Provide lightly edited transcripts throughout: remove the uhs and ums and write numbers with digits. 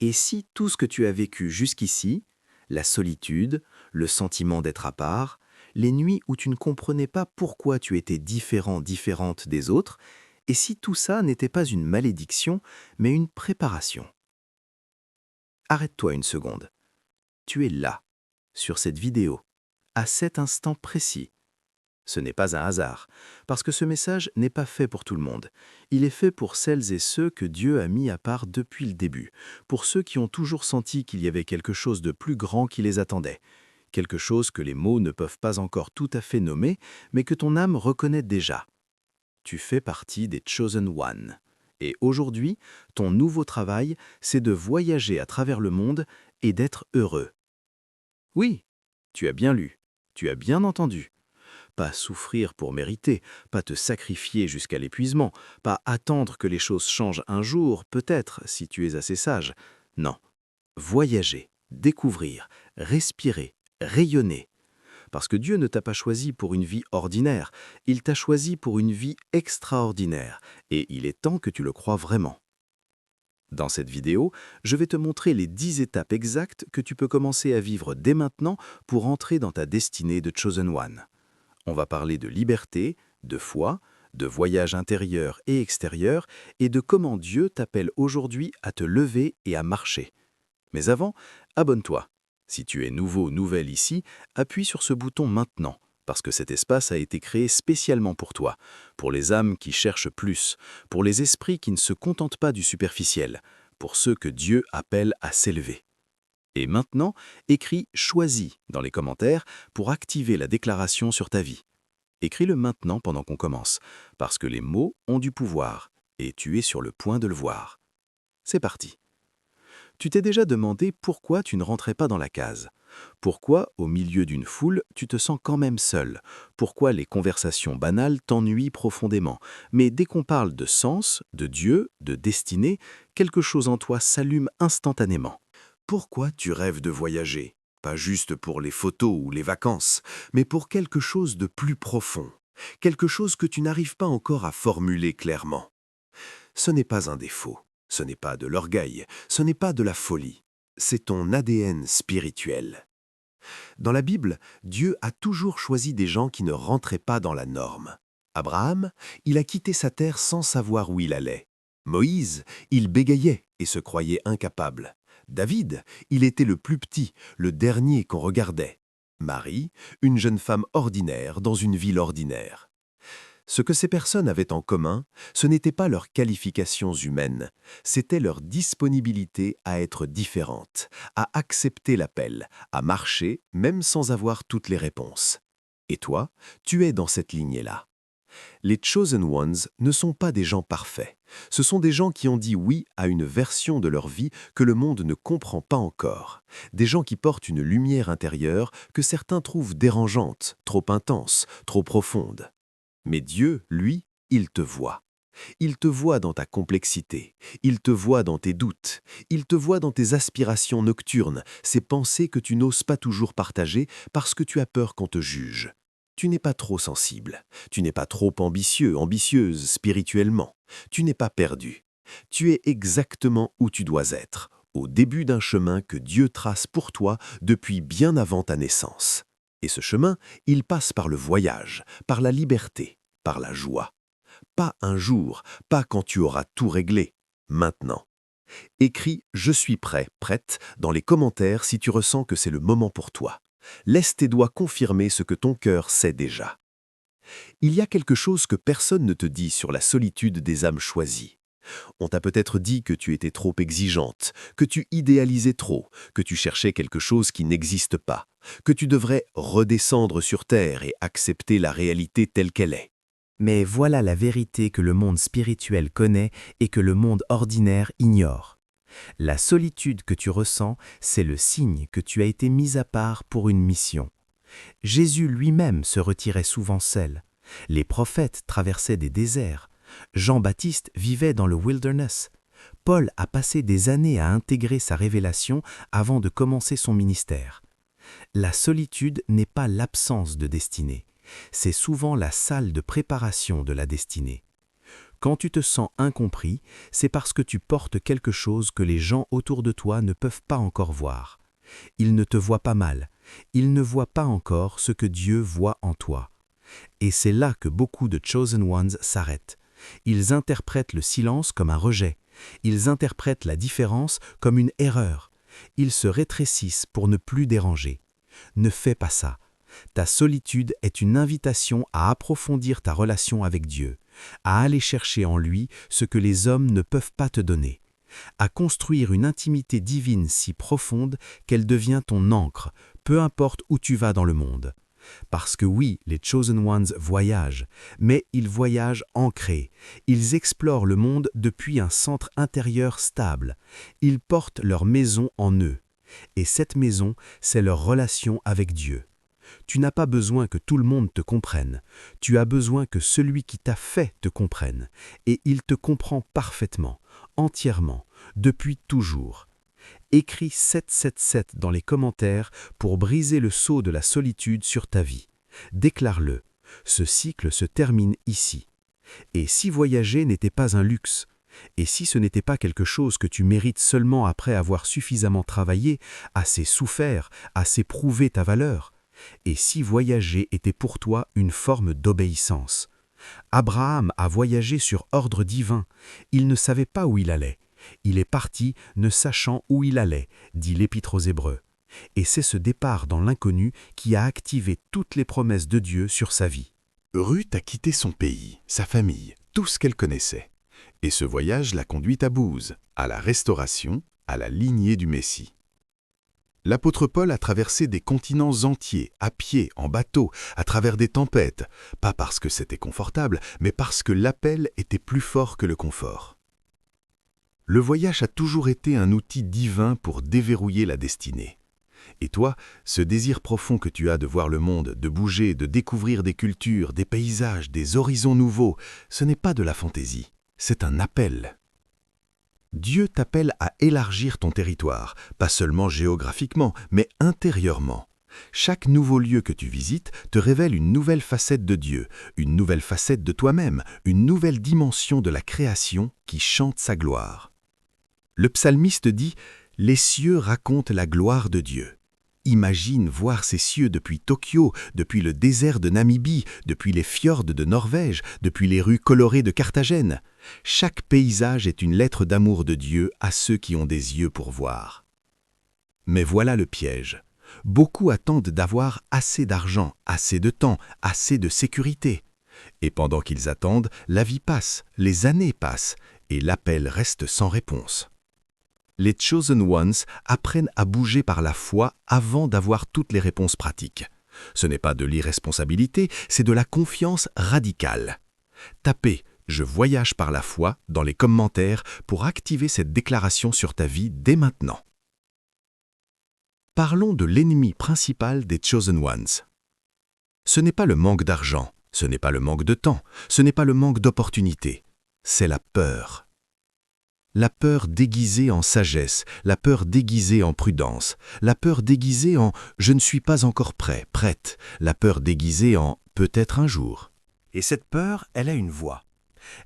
Et si tout ce que tu as vécu jusqu'ici, la solitude, le sentiment d'être à part, les nuits où tu ne comprenais pas pourquoi tu étais différent, différente des autres, et si tout ça n'était pas une malédiction, mais une préparation? Arrête-toi une seconde. Tu es là, sur cette vidéo, à cet instant précis. Ce n'est pas un hasard, parce que ce message n'est pas fait pour tout le monde. Il est fait pour celles et ceux que Dieu a mis à part depuis le début, pour ceux qui ont toujours senti qu'il y avait quelque chose de plus grand qui les attendait, quelque chose que les mots ne peuvent pas encore tout à fait nommer, mais que ton âme reconnaît déjà. Tu fais partie des Chosen One. Et aujourd'hui, ton nouveau travail, c'est de voyager à travers le monde et d'être heureux. Oui, tu as bien lu, tu as bien entendu. Pas souffrir pour mériter, pas te sacrifier jusqu'à l'épuisement, pas attendre que les choses changent un jour, peut-être, si tu es assez sage. Non, voyager, découvrir, respirer, rayonner. Parce que Dieu ne t'a pas choisi pour une vie ordinaire, il t'a choisi pour une vie extraordinaire, et il est temps que tu le crois vraiment. Dans cette vidéo, je vais te montrer les 10 étapes exactes que tu peux commencer à vivre dès maintenant pour entrer dans ta destinée de Chosen One. On va parler de liberté, de foi, de voyage intérieur et extérieur, et de comment Dieu t'appelle aujourd'hui à te lever et à marcher. Mais avant, abonne-toi. Si tu es nouveau, nouvelle ici, appuie sur ce bouton maintenant, parce que cet espace a été créé spécialement pour toi, pour les âmes qui cherchent plus, pour les esprits qui ne se contentent pas du superficiel, pour ceux que Dieu appelle à s'élever. Et maintenant, écris «Choisis» dans les commentaires pour activer la déclaration sur ta vie. Écris-le maintenant pendant qu'on commence, parce que les mots ont du pouvoir, et tu es sur le point de le voir. C'est parti. Tu t'es déjà demandé pourquoi tu ne rentrais pas dans la case. Pourquoi, au milieu d'une foule, tu te sens quand même seul. Pourquoi les conversations banales t'ennuient profondément. Mais dès qu'on parle de sens, de Dieu, de destinée, quelque chose en toi s'allume instantanément. Pourquoi tu rêves de voyager? Pas juste pour les photos ou les vacances, mais pour quelque chose de plus profond. Quelque chose que tu n'arrives pas encore à formuler clairement. Ce n'est pas un défaut, ce n'est pas de l'orgueil, ce n'est pas de la folie. C'est ton ADN spirituel. Dans la Bible, Dieu a toujours choisi des gens qui ne rentraient pas dans la norme. Abraham, il a quitté sa terre sans savoir où il allait. Moïse, il bégayait et se croyait incapable. David, il était le plus petit, le dernier qu'on regardait. Marie, une jeune femme ordinaire dans une ville ordinaire. Ce que ces personnes avaient en commun, ce n'était pas leurs qualifications humaines, c'était leur disponibilité à être différentes, à accepter l'appel, à marcher même sans avoir toutes les réponses. Et toi, tu es dans cette lignée-là. Les Chosen Ones ne sont pas des gens parfaits. Ce sont des gens qui ont dit oui à une version de leur vie que le monde ne comprend pas encore. Des gens qui portent une lumière intérieure que certains trouvent dérangeante, trop intense, trop profonde. Mais Dieu, lui, il te voit. Il te voit dans ta complexité, il te voit dans tes doutes, il te voit dans tes aspirations nocturnes, ces pensées que tu n'oses pas toujours partager parce que tu as peur qu'on te juge. Tu n'es pas trop sensible, tu n'es pas trop ambitieux, ambitieuse spirituellement, tu n'es pas perdu. Tu es exactement où tu dois être, au début d'un chemin que Dieu trace pour toi depuis bien avant ta naissance. Et ce chemin, il passe par le voyage, par la liberté, par la joie. Pas un jour, pas quand tu auras tout réglé, maintenant. Écris « Je suis prêt, prête » dans les commentaires si tu ressens que c'est le moment pour toi. Laisse tes doigts confirmer ce que ton cœur sait déjà. Il y a quelque chose que personne ne te dit sur la solitude des âmes choisies. On t'a peut-être dit que tu étais trop exigeante, que tu idéalisais trop, que tu cherchais quelque chose qui n'existe pas, que tu devrais redescendre sur terre et accepter la réalité telle qu'elle est. Mais voilà la vérité que le monde spirituel connaît et que le monde ordinaire ignore. La solitude que tu ressens, c'est le signe que tu as été mis à part pour une mission. Jésus lui-même se retirait souvent seul. Les prophètes traversaient des déserts. Jean-Baptiste vivait dans le wilderness. Paul a passé des années à intégrer sa révélation avant de commencer son ministère. La solitude n'est pas l'absence de destinée. C'est souvent la salle de préparation de la destinée. Quand tu te sens incompris, c'est parce que tu portes quelque chose que les gens autour de toi ne peuvent pas encore voir. Ils ne te voient pas mal, ils ne voient pas encore ce que Dieu voit en toi. Et c'est là que beaucoup de Chosen Ones s'arrêtent. Ils interprètent le silence comme un rejet. Ils interprètent la différence comme une erreur. Ils se rétrécissent pour ne plus déranger. Ne fais pas ça. Ta solitude est une invitation à approfondir ta relation avec Dieu, à aller chercher en lui ce que les hommes ne peuvent pas te donner, à construire une intimité divine si profonde qu'elle devient ton ancre, peu importe où tu vas dans le monde. Parce que oui, les Chosen Ones voyagent, mais ils voyagent ancrés. Ils explorent le monde depuis un centre intérieur stable. Ils portent leur maison en eux. Et cette maison, c'est leur relation avec Dieu. Tu n'as pas besoin que tout le monde te comprenne. Tu as besoin que celui qui t'a fait te comprenne. Et il te comprend parfaitement, entièrement, depuis toujours. Écris 777 dans les commentaires pour briser le sceau de la solitude sur ta vie. Déclare-le. Ce cycle se termine ici. Et si voyager n'était pas un luxe, et si ce n'était pas quelque chose que tu mérites seulement après avoir suffisamment travaillé, assez souffert, assez prouvé ta valeur, et si voyager était pour toi une forme d'obéissance. Abraham a voyagé sur ordre divin. Il ne savait pas où il allait. Il est parti ne sachant où il allait, dit l'Épître aux Hébreux. Et c'est ce départ dans l'inconnu qui a activé toutes les promesses de Dieu sur sa vie. Ruth a quitté son pays, sa famille, tout ce qu'elle connaissait. Et ce voyage l'a conduite à Bouze, à la restauration, à la lignée du Messie. L'apôtre Paul a traversé des continents entiers, à pied, en bateau, à travers des tempêtes, pas parce que c'était confortable, mais parce que l'appel était plus fort que le confort. Le voyage a toujours été un outil divin pour déverrouiller la destinée. Et toi, ce désir profond que tu as de voir le monde, de bouger, de découvrir des cultures, des paysages, des horizons nouveaux, ce n'est pas de la fantaisie, c'est un appel. Dieu t'appelle à élargir ton territoire, pas seulement géographiquement, mais intérieurement. Chaque nouveau lieu que tu visites te révèle une nouvelle facette de Dieu, une nouvelle facette de toi-même, une nouvelle dimension de la création qui chante sa gloire. Le psalmiste dit « Les cieux racontent la gloire de Dieu ». Imagine voir ces cieux depuis Tokyo, depuis le désert de Namibie, depuis les fjords de Norvège, depuis les rues colorées de Carthagène. Chaque paysage est une lettre d'amour de Dieu à ceux qui ont des yeux pour voir. Mais voilà le piège. Beaucoup attendent d'avoir assez d'argent, assez de temps, assez de sécurité. Et pendant qu'ils attendent, la vie passe, les années passent, et l'appel reste sans réponse. Les Chosen Ones apprennent à bouger par la foi avant d'avoir toutes les réponses pratiques. Ce n'est pas de l'irresponsabilité, c'est de la confiance radicale. Tapez « Je voyage par la foi » dans les commentaires pour activer cette déclaration sur ta vie dès maintenant. Parlons de l'ennemi principal des Chosen Ones. Ce n'est pas le manque d'argent, ce n'est pas le manque de temps, ce n'est pas le manque d'opportunités, c'est la peur. La peur déguisée en sagesse, la peur déguisée en prudence, la peur déguisée en « je ne suis pas encore prêt, prête », la peur déguisée en « peut-être un jour ». Et cette peur, elle a une voix.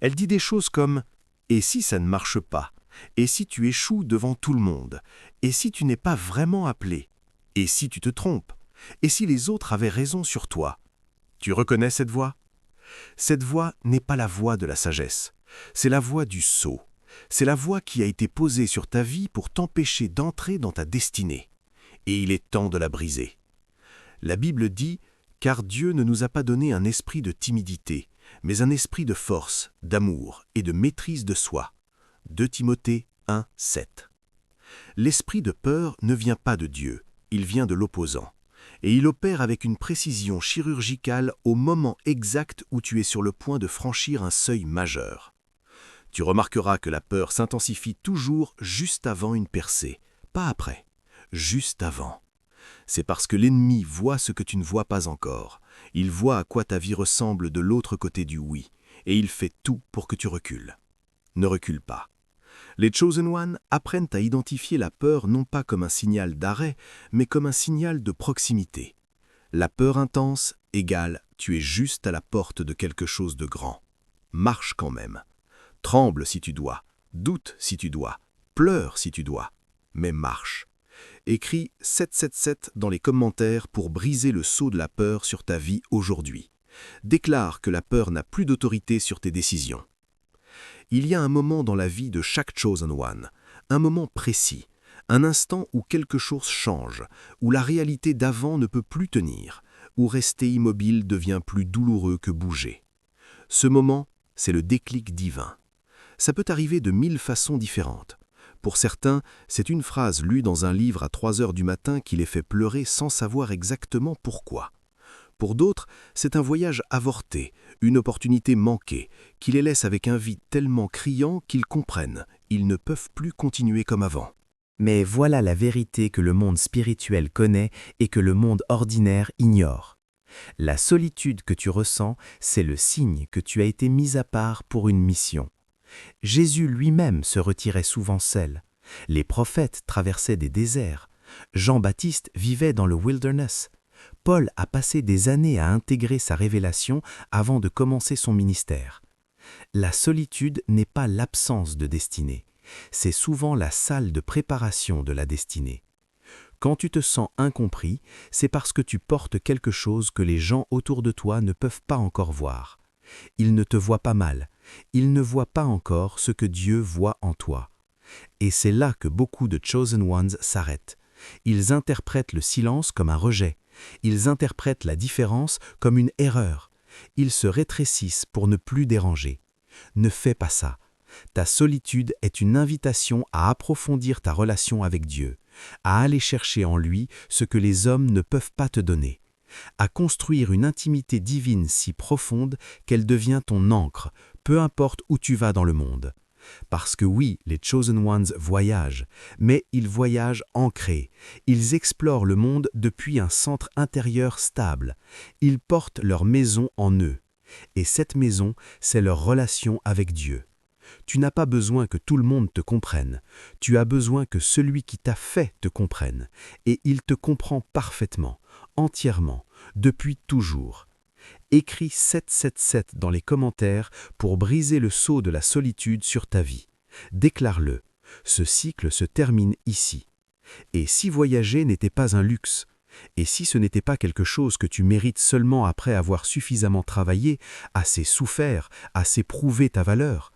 Elle dit des choses comme « et si ça ne marche pas ? Et si tu échoues devant tout le monde ? Et si tu n'es pas vraiment appelé ? Et si tu te trompes ? Et si les autres avaient raison sur toi ? » Tu reconnais cette voix ? Cette voix n'est pas la voix de la sagesse, c'est la voix du sot. C'est la voix qui a été posée sur ta vie pour t'empêcher d'entrer dans ta destinée. Et il est temps de la briser. La Bible dit « Car Dieu ne nous a pas donné un esprit de timidité, mais un esprit de force, d'amour et de maîtrise de soi. » 2 Timothée 1, 7. L'esprit de peur ne vient pas de Dieu, il vient de l'opposant. Et il opère avec une précision chirurgicale au moment exact où tu es sur le point de franchir un seuil majeur. Tu remarqueras que la peur s'intensifie toujours juste avant une percée, pas après, juste avant. C'est parce que l'ennemi voit ce que tu ne vois pas encore. Il voit à quoi ta vie ressemble de l'autre côté du oui, et il fait tout pour que tu recules. Ne recule pas. Les Chosen Ones apprennent à identifier la peur non pas comme un signal d'arrêt, mais comme un signal de proximité. La peur intense égale tu es juste à la porte de quelque chose de grand. Marche quand même. Tremble si tu dois, doute si tu dois, pleure si tu dois, mais marche. Écris 777 dans les commentaires pour briser le sceau de la peur sur ta vie aujourd'hui. Déclare que la peur n'a plus d'autorité sur tes décisions. Il y a un moment dans la vie de chaque Chosen One, un moment précis, un instant où quelque chose change, où la réalité d'avant ne peut plus tenir, où rester immobile devient plus douloureux que bouger. Ce moment, c'est le déclic divin. Ça peut arriver de 1000 façons différentes. Pour certains, c'est une phrase lue dans un livre à 3 heures du matin qui les fait pleurer sans savoir exactement pourquoi. Pour d'autres, c'est un voyage avorté, une opportunité manquée, qui les laisse avec un vide tellement criant qu'ils comprennent, ils ne peuvent plus continuer comme avant. Mais voilà la vérité que le monde spirituel connaît et que le monde ordinaire ignore. La solitude que tu ressens, c'est le signe que tu as été mis à part pour une mission. Jésus lui-même se retirait souvent seul. Les prophètes traversaient des déserts. Jean-Baptiste vivait dans le wilderness. Paul a passé des années à intégrer sa révélation avant de commencer son ministère. La solitude n'est pas l'absence de destinée. C'est souvent la salle de préparation de la destinée. Quand tu te sens incompris, c'est parce que tu portes quelque chose que les gens autour de toi ne peuvent pas encore voir. Ils ne te voient pas mal, ils ne voient pas encore ce que Dieu voit en toi. Et c'est là que beaucoup de Chosen Ones s'arrêtent. Ils interprètent le silence comme un rejet, ils interprètent la différence comme une erreur. Ils se rétrécissent pour ne plus déranger. Ne fais pas ça. Ta solitude est une invitation à approfondir ta relation avec Dieu, à aller chercher en lui ce que les hommes ne peuvent pas te donner, à construire une intimité divine si profonde qu'elle devient ton ancre, peu importe où tu vas dans le monde. Parce que oui, les Chosen Ones voyagent, mais ils voyagent ancrés. Ils explorent le monde depuis un centre intérieur stable. Ils portent leur maison en eux. Et cette maison, c'est leur relation avec Dieu. Tu n'as pas besoin que tout le monde te comprenne. Tu as besoin que celui qui t'a fait te comprenne. Et il te comprend parfaitement, entièrement, depuis toujours. Écris 777 dans les commentaires pour briser le sceau de la solitude sur ta vie. Déclare-le. Ce cycle se termine ici. Et si voyager n'était pas un luxe, et si ce n'était pas quelque chose que tu mérites seulement après avoir suffisamment travaillé, assez souffert, assez prouvé ta valeur,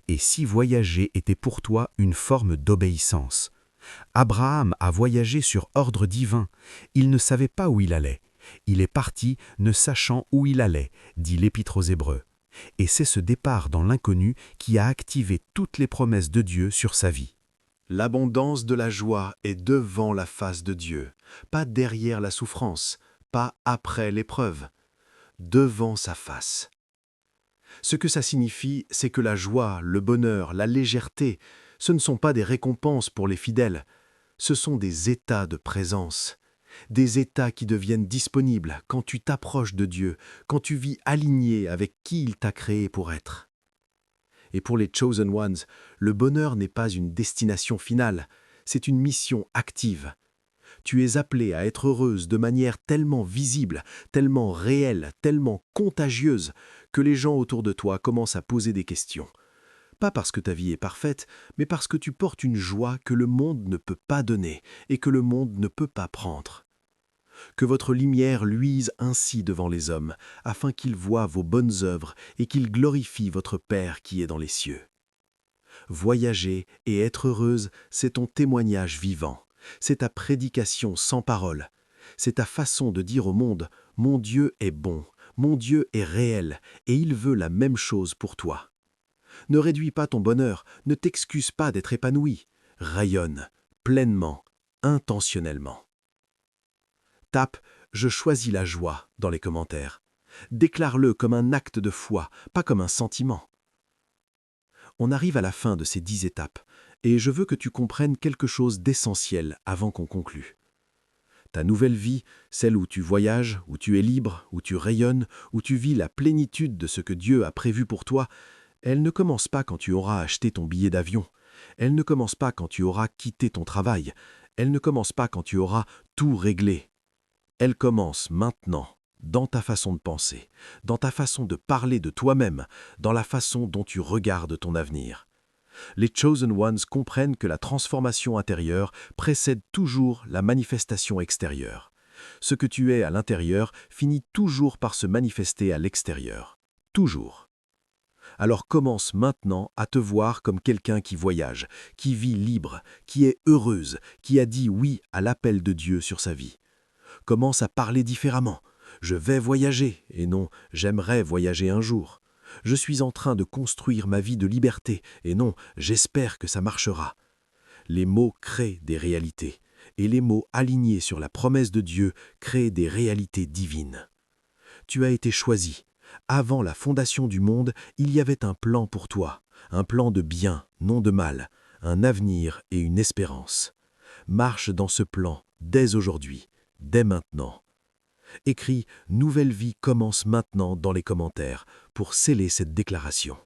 et si voyager était pour toi une forme d'obéissance. Abraham a voyagé sur ordre divin. Il ne savait pas où il allait. Il est parti ne sachant où il allait, dit l'Épître aux Hébreux. Et c'est ce départ dans l'inconnu qui a activé toutes les promesses de Dieu sur sa vie. L'abondance de la joie est devant la face de Dieu, pas derrière la souffrance, pas après l'épreuve, devant sa face. Ce que ça signifie, c'est que la joie, le bonheur, la légèreté, ce ne sont pas des récompenses pour les fidèles, ce sont des états de présence, des états qui deviennent disponibles quand tu t'approches de Dieu, quand tu vis aligné avec qui il t'a créé pour être. Et pour les Chosen Ones, le bonheur n'est pas une destination finale, c'est une mission active. Tu es appelé à être heureuse de manière tellement visible, tellement réelle, tellement contagieuse, que les gens autour de toi commencent à poser des questions. Pas parce que ta vie est parfaite, mais parce que tu portes une joie que le monde ne peut pas donner et que le monde ne peut pas prendre. Que votre lumière luise ainsi devant les hommes, afin qu'ils voient vos bonnes œuvres et qu'ils glorifient votre Père qui est dans les cieux. Voyager et être heureuse, c'est ton témoignage vivant. C'est ta prédication sans parole. C'est ta façon de dire au monde « Mon Dieu est bon, mon Dieu est réel, et il veut la même chose pour toi. » Ne réduis pas ton bonheur, ne t'excuse pas d'être épanoui. Rayonne, pleinement, intentionnellement. Tape « Je choisis la joie » dans les commentaires. Déclare-le comme un acte de foi, pas comme un sentiment. On arrive à la fin de ces 10 étapes, et je veux que tu comprennes quelque chose d'essentiel avant qu'on conclue. Ta nouvelle vie, celle où tu voyages, où tu es libre, où tu rayonnes, où tu vis la plénitude de ce que Dieu a prévu pour toi, elle ne commence pas quand tu auras acheté ton billet d'avion. Elle ne commence pas quand tu auras quitté ton travail. Elle ne commence pas quand tu auras tout réglé. Elle commence maintenant, dans ta façon de penser, dans ta façon de parler de toi-même, dans la façon dont tu regardes ton avenir. Les Chosen Ones comprennent que la transformation intérieure précède toujours la manifestation extérieure. Ce que tu es à l'intérieur finit toujours par se manifester à l'extérieur. Toujours. Alors commence maintenant à te voir comme quelqu'un qui voyage, qui vit libre, qui est heureuse, qui a dit oui à l'appel de Dieu sur sa vie. Commence à parler différemment. Je vais voyager, et non, j'aimerais voyager un jour. Je suis en train de construire ma vie de liberté, et non, j'espère que ça marchera. Les mots créent des réalités, et les mots alignés sur la promesse de Dieu créent des réalités divines. Tu as été choisi. Avant la fondation du monde, il y avait un plan pour toi, un plan de bien, non de mal, un avenir et une espérance. Marche dans ce plan dès aujourd'hui, dès maintenant. Écris « Nouvelle vie commence maintenant » dans les commentaires pour sceller cette déclaration.